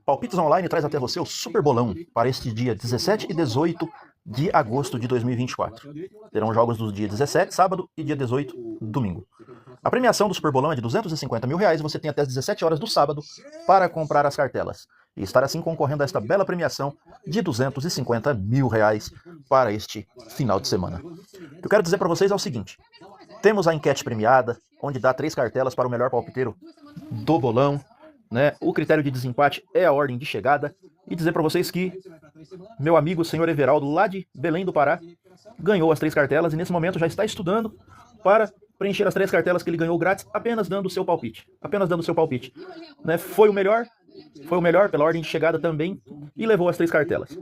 Palpites Online traz até você o Super Bolão para este dia 17 e 18 de agosto de 2024. Terão jogos do dia 17, sábado, e dia 18, domingo. A premiação do Super Bolão é de R$250 mil e você tem até as 17 horas do sábado para comprar as cartelas e estar assim concorrendo a esta bela premiação de R$250 mil para este final de semana. O que eu quero dizer para vocês é o seguinte: temos a enquete premiada, onde dá 3 cartelas para o melhor palpiteiro do bolão, né? O critério de desempate é a ordem de chegada. E dizer para vocês que meu amigo senhor Everaldo, lá de Belém do Pará, ganhou as 3 cartelas e nesse momento já está estudando para preencher as 3 cartelas que ele ganhou grátis, apenas dando o seu palpite. Apenas dando o seu palpite. Né? Foi o melhor pela ordem de chegada também e levou as 3 cartelas.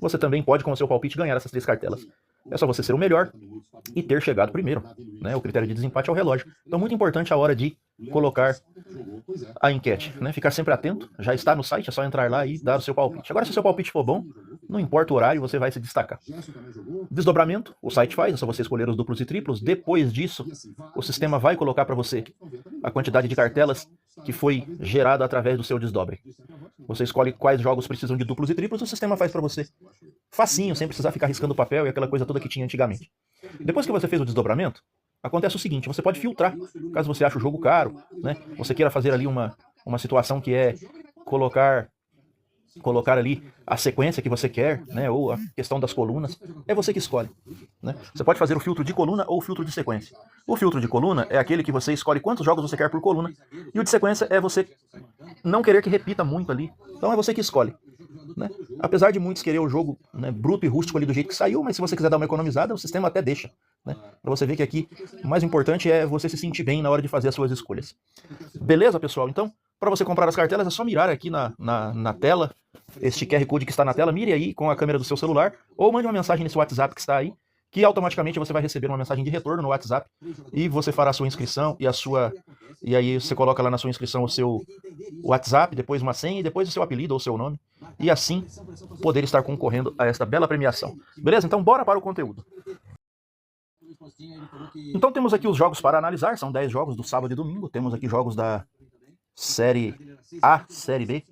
Você também pode, com o seu palpite, ganhar essas 3 cartelas. É só você ser o melhor e ter chegado primeiro. Né? O critério de desempate é o relógio. Então, muito importante a hora de colocar a enquete. Né? Ficar sempre atento. Já está no site, é só entrar lá e dar o seu palpite. Agora, se o seu palpite for bom, não importa o horário, você vai se destacar. Desdobramento, o site faz, é só você escolher os duplos e triplos. Depois disso, o sistema vai colocar para você a quantidade de cartelas que foi gerada através do seu desdobre. Você escolhe quais jogos precisam de duplos e triplos, o sistema faz para você. Facinho, sem precisar ficar riscando papel e aquela coisa toda que tinha antigamente. Depois que você fez o desdobramento, acontece o seguinte: você pode filtrar, caso você ache o jogo caro, né? Você queira fazer ali uma situação que é colocar ali a sequência que você quer, né? Ou a questão das colunas, é você que escolhe. Né? Você pode fazer o filtro de coluna ou o filtro de sequência. O filtro de coluna é aquele que você escolhe quantos jogos você quer por coluna, e o de sequência é você não querer que repita muito ali. Então é você que escolhe. Né? Apesar de muitos querer o jogo, né, bruto e rústico ali do jeito que saiu, mas se você quiser dar uma economizada, o sistema até deixa. Né? Para você ver que aqui o mais importante é você se sentir bem na hora de fazer as suas escolhas. Beleza, pessoal? Então, para você comprar as cartelas é só mirar aqui na tela, este QR Code que está na tela, mire aí com a câmera do seu celular, ou mande uma mensagem nesse WhatsApp que está aí, que automaticamente você vai receber uma mensagem de retorno no WhatsApp, e você fará a sua inscrição, e aí você coloca lá na sua inscrição o seu WhatsApp, depois uma senha, e depois o seu apelido ou o seu nome, e assim poder estar concorrendo a esta bela premiação. Beleza? Então bora para o conteúdo. Então temos aqui os jogos para analisar, são 10 jogos do sábado e domingo, temos aqui jogos da Série A, Série B,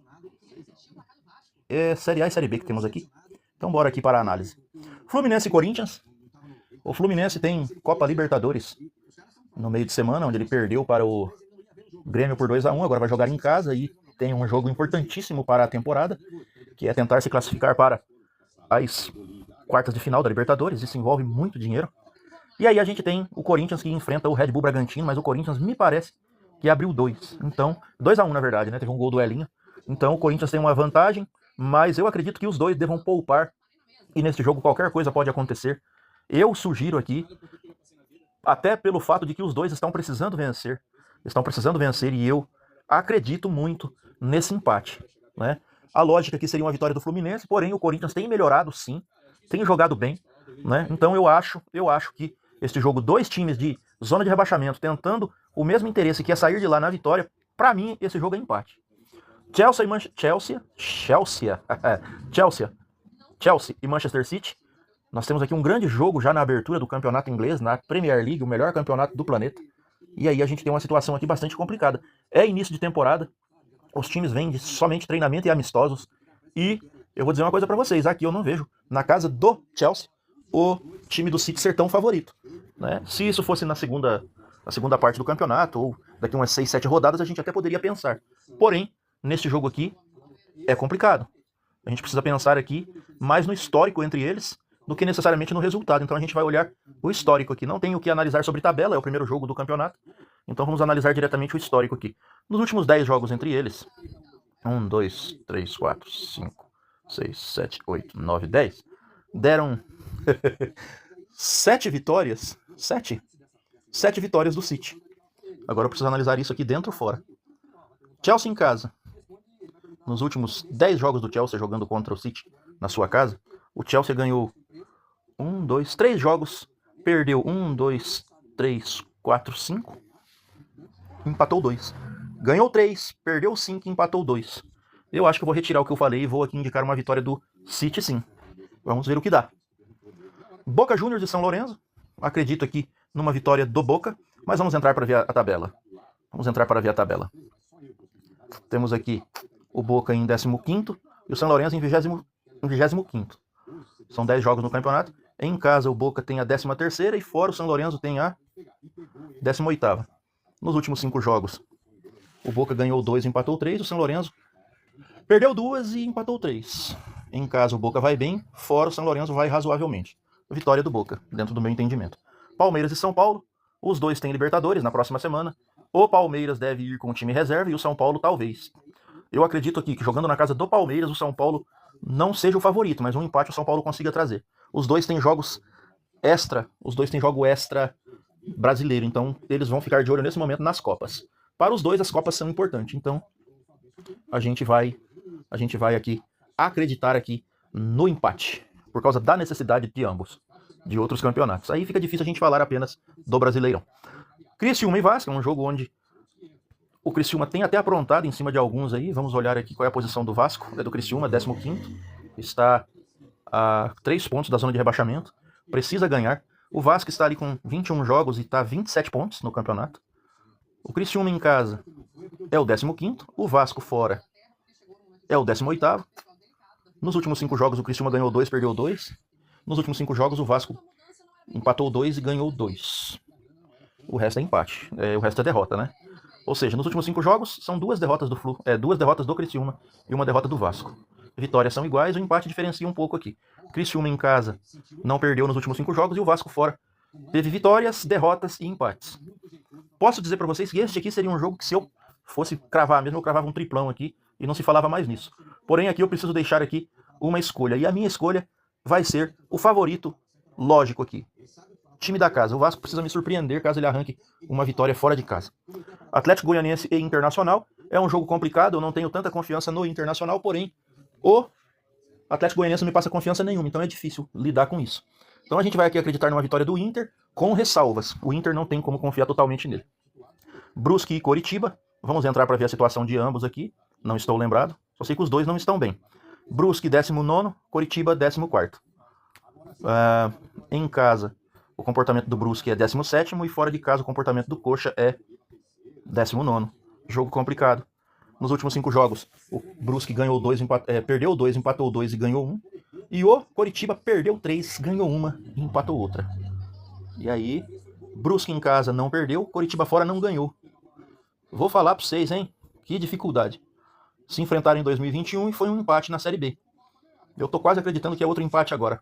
Série A e Série B que temos aqui. Então bora aqui para a análise. Fluminense e Corinthians. O Fluminense tem Copa Libertadores no meio de semana, onde ele perdeu para o Grêmio por 2-1, agora vai jogar em casa e tem um jogo importantíssimo para a temporada, que é tentar se classificar para as quartas de final da Libertadores. Isso envolve muito dinheiro. E aí a gente tem o Corinthians que enfrenta o Red Bull Bragantino, mas o Corinthians me parece que abriu 2. Então, 2-1 na verdade, né? Teve um gol do Elinho. Então o Corinthians tem uma vantagem, mas eu acredito que os dois devam poupar. E nesse jogo qualquer coisa pode acontecer. Eu sugiro aqui, até pelo fato de que os dois estão precisando vencer. E eu acredito muito nesse empate. Né? A lógica aqui seria uma vitória do Fluminense, porém o Corinthians tem melhorado sim, tem jogado bem. Né? Então eu acho que este jogo, 2 times de zona de rebaixamento tentando o mesmo interesse que é sair de lá na vitória, para mim esse jogo é empate. Chelsea e Manchester City. Nós temos aqui um grande jogo já na abertura do campeonato inglês, na Premier League, o melhor campeonato do planeta. E aí a gente tem uma situação aqui bastante complicada. É início de temporada, os times vêm de somente treinamento e amistosos. E eu vou dizer uma coisa para vocês, aqui eu não vejo, na casa do Chelsea, o time do City ser tão favorito. Né? Se isso fosse na segunda parte do campeonato, ou daqui umas 6, 7 rodadas, a gente até poderia pensar. Porém, neste jogo aqui, é complicado. A gente precisa pensar aqui mais no histórico entre eles do que necessariamente no resultado. Então a gente vai olhar o histórico aqui. Não tem o que analisar sobre tabela, é o primeiro jogo do campeonato. Então vamos analisar diretamente o histórico aqui. Nos últimos 10 jogos entre eles, 1, 2, 3, 4, 5, 6, 7, 8, 9, 10, deram 7 vitórias. 7 vitórias do City. Agora eu preciso analisar isso aqui dentro ou fora. Chelsea em casa. Nos últimos 10 jogos do Chelsea jogando contra o City na sua casa, o Chelsea ganhou 3 jogos, perdeu 1, 2, 3, 4, 5, empatou 2. Ganhou 3, perdeu 5 e empatou 2. Eu acho que eu vou retirar o que eu falei e vou aqui indicar uma vitória do City sim. Vamos ver o que dá. Boca Juniors de São Lourenço. Acredito aqui numa vitória do Boca, mas vamos entrar para ver a tabela. Temos aqui o Boca em 15º e o São Lourenço em 25º. São 10 jogos no campeonato. Em casa o Boca tem a 13ª e fora o São Lourenço tem a 18ª. Nos últimos 5 jogos, o Boca ganhou 2 e empatou 3, o São Lourenço perdeu 2 e empatou 3. Em casa o Boca vai bem, fora o São Lourenço vai razoavelmente. Vitória do Boca, dentro do meu entendimento. Palmeiras e São Paulo, os dois têm Libertadores na próxima semana. O Palmeiras deve ir com o time reserva e o São Paulo talvez. Eu acredito aqui que jogando na casa do Palmeiras, o São Paulo não seja o favorito, mas um empate o São Paulo consiga trazer. Os dois têm jogos extra, jogo extra brasileiro, então eles vão ficar de olho nesse momento nas Copas. Para os dois, as Copas são importantes, então a gente vai aqui acreditar aqui no empate, por causa da necessidade de ambos, de outros campeonatos. Aí fica difícil a gente falar apenas do Brasileirão. Criciúma e Vasco é um jogo onde o Criciúma tem até aprontado em cima de alguns aí. Vamos olhar aqui qual é a posição do Vasco. É do Criciúma, 15º. Está a 3 pontos da zona de rebaixamento. Precisa ganhar. O Vasco está ali com 21 jogos e está 27 pontos no campeonato. O Criciúma em casa é o 15º. O Vasco fora é o 18º. Nos últimos 5 jogos o Criciúma ganhou 2, perdeu 2. Nos últimos 5 jogos o Vasco empatou 2 e ganhou 2. O resto é empate. O resto é derrota, né? Ou seja, nos últimos 5 jogos, são 2 derrotas do Flu, 2 derrotas do Criciúma e 1 derrota do Vasco. Vitórias são iguais, o empate diferencia um pouco aqui. Criciúma em casa não perdeu nos últimos 5 jogos e o Vasco fora teve vitórias, derrotas e empates. Posso dizer para vocês que este aqui seria um jogo que se eu fosse cravar mesmo, eu cravava um triplão aqui e não se falava mais nisso. Porém, aqui eu preciso deixar aqui uma escolha. E a minha escolha vai ser o favorito lógico aqui. Time da casa. O Vasco precisa me surpreender caso ele arranque uma vitória fora de casa. Atlético Goianiense e Internacional é um jogo complicado, eu não tenho tanta confiança no Internacional, porém o Atlético Goianiense não me passa confiança nenhuma, então é difícil lidar com isso. Então a gente vai aqui acreditar numa vitória do Inter com ressalvas. O Inter não tem como confiar totalmente nele. Brusque e Coritiba, vamos entrar para ver a situação de ambos aqui, não estou lembrado, só sei que os dois não estão bem. Brusque 19º, Coritiba 14º. Em casa o comportamento do Brusque é 17º e fora de casa o comportamento do Coxa é 19º. Jogo complicado. Nos últimos 5 jogos, o Brusque ganhou 2, perdeu 2, empatou 2 e ganhou 1. E o Coritiba perdeu 3, ganhou 1 e empatou outra. E aí, Brusque em casa não perdeu, Coritiba fora não ganhou. Vou falar para vocês, hein? Que dificuldade. Se enfrentaram em 2021 e foi um empate na Série B. Eu tô quase acreditando que é outro empate agora.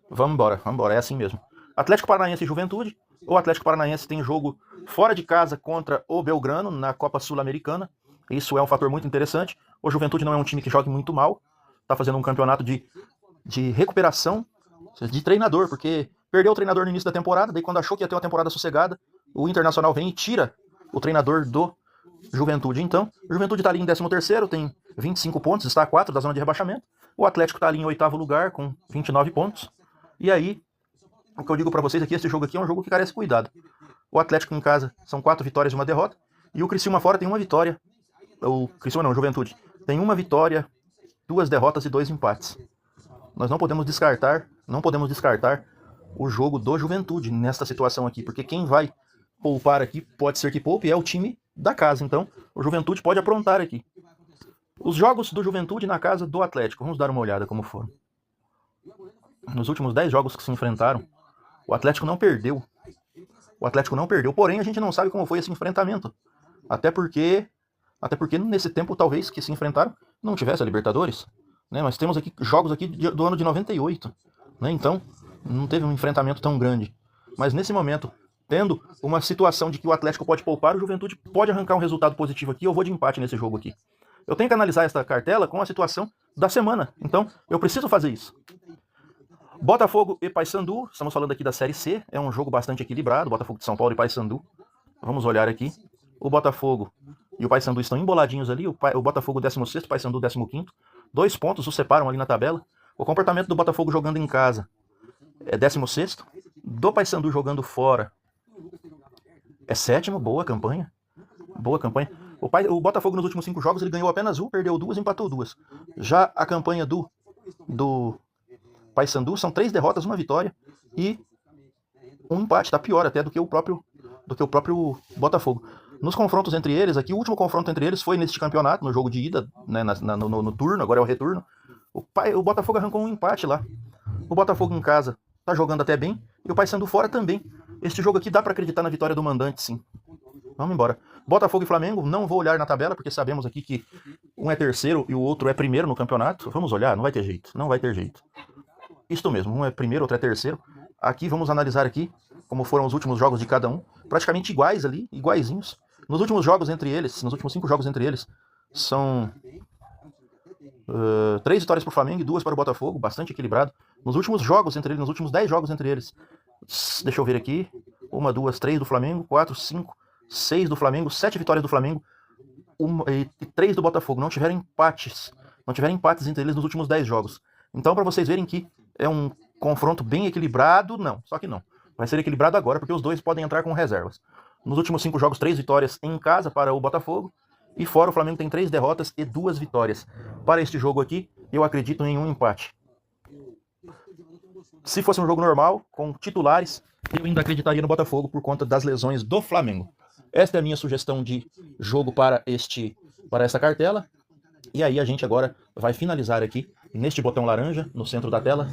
Vamos embora, é assim mesmo. Atlético Paranaense e Juventude. O Atlético Paranaense tem jogo fora de casa contra o Belgrano na Copa Sul-Americana. Isso é um fator muito interessante. O Juventude não é um time que joga muito mal. Está fazendo um campeonato de recuperação de treinador, porque perdeu o treinador no início da temporada, daí quando achou que ia ter uma temporada sossegada, o Internacional vem e tira o treinador do Juventude. Então, o Juventude está ali em 13º, tem 25 pontos, está a 4 da zona de rebaixamento. O Atlético está ali em 8º lugar, com 29 pontos. E aí, o que eu digo para vocês aqui, esse jogo aqui é um jogo que carece cuidado. O Atlético em casa são 4 vitórias e 1 derrota, e o Criciúma fora tem 1 vitória. O Criciúma não, o Juventude. Tem 1 vitória, 2 derrotas e 2 empates. Nós não podemos descartar o jogo do Juventude nesta situação aqui, porque quem vai poupar aqui, pode ser que poupe, é o time da casa. Então, o Juventude pode aprontar aqui. Os jogos do Juventude na casa do Atlético, vamos dar uma olhada como foram. Nos últimos 10 jogos que se enfrentaram, o Atlético não perdeu. Porém a gente não sabe como foi esse enfrentamento. Até porque nesse tempo, talvez, que se enfrentaram, não tivesse a Libertadores. Né? Nós temos aqui jogos aqui do ano de 98. Né? Então, não teve um enfrentamento tão grande. Mas nesse momento, tendo uma situação de que o Atlético pode poupar, o Juventude pode arrancar um resultado positivo aqui, eu vou de empate nesse jogo aqui. Eu tenho que analisar esta cartela com a situação da semana. Então, eu preciso fazer isso. Botafogo e Paysandu, estamos falando aqui da Série C, é um jogo bastante equilibrado, Botafogo de São Paulo e Paysandu. Vamos olhar aqui. O Botafogo e o Paysandu estão emboladinhos ali, o Botafogo 16º, o Paysandu 15º. 2 pontos os separam ali na tabela. O comportamento do Botafogo jogando em casa é 16º. Do Paysandu jogando fora é 7º, boa campanha. O Botafogo nos últimos 5 jogos ele ganhou apenas 1, perdeu 2, empatou 2. Já a campanha do Paysandu são 3 derrotas, 1 vitória e 1 empate. Tá pior até do que o próprio Botafogo. Nos confrontos entre eles, aqui o último confronto entre eles foi neste campeonato, no jogo de ida, né, no turno, agora é o retorno. O Botafogo arrancou um empate lá. O Botafogo em casa tá jogando até bem, e o Paysandu fora também. Este jogo aqui dá para acreditar na vitória do mandante, sim. Vamos embora. Botafogo e Flamengo, não vou olhar na tabela, porque sabemos aqui que um é terceiro e o outro é primeiro no campeonato. Vamos olhar, não vai ter jeito, não vai ter jeito. Isto mesmo, um é primeiro, outro é terceiro. Aqui vamos analisar aqui como foram os últimos jogos de cada um. Praticamente iguais ali, iguaizinhos. Nos últimos jogos entre eles, nos últimos 5 jogos entre eles, são 3 vitórias para o Flamengo e 2 para o Botafogo, bastante equilibrado. Nos últimos jogos entre eles, nos últimos 10 jogos entre eles, deixa eu ver aqui, 1, 2, 3 do Flamengo, 4, 5, 6 do Flamengo, 7 vitórias do Flamengo e 3 do Botafogo. Não tiveram empates entre eles nos últimos 10 jogos. Então, para vocês verem que é um confronto bem equilibrado, não, só que não. Vai ser equilibrado agora, porque os dois podem entrar com reservas. Nos últimos 5 jogos, 3 vitórias em casa para o Botafogo, e fora o Flamengo tem 3 derrotas e 2 vitórias. Para este jogo aqui, eu acredito em um empate. Se fosse um jogo normal, com titulares, eu ainda acreditaria no Botafogo por conta das lesões do Flamengo. Esta é a minha sugestão de jogo para essa cartela. E aí a gente agora vai finalizar aqui neste botão laranja, no centro da tela.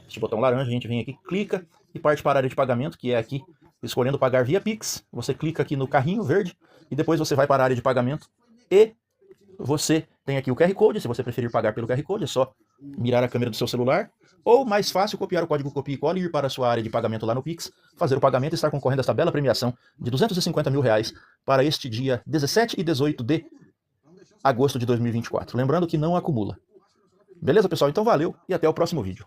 Este botão laranja, a gente vem aqui, clica e parte para a área de pagamento, que é aqui, escolhendo pagar via Pix. Você clica aqui no carrinho verde e depois você vai para a área de pagamento e você tem aqui o QR Code. Se você preferir pagar pelo QR Code, é só mirar a câmera do seu celular. Ou, mais fácil, copiar o código copia e cola e ir para a sua área de pagamento lá no Pix, fazer o pagamento e estar concorrendo a esta bela premiação de R$250 mil para este dia 17 e 18 de agosto de 2024. Lembrando que não acumula. Beleza, pessoal? Então valeu e até o próximo vídeo.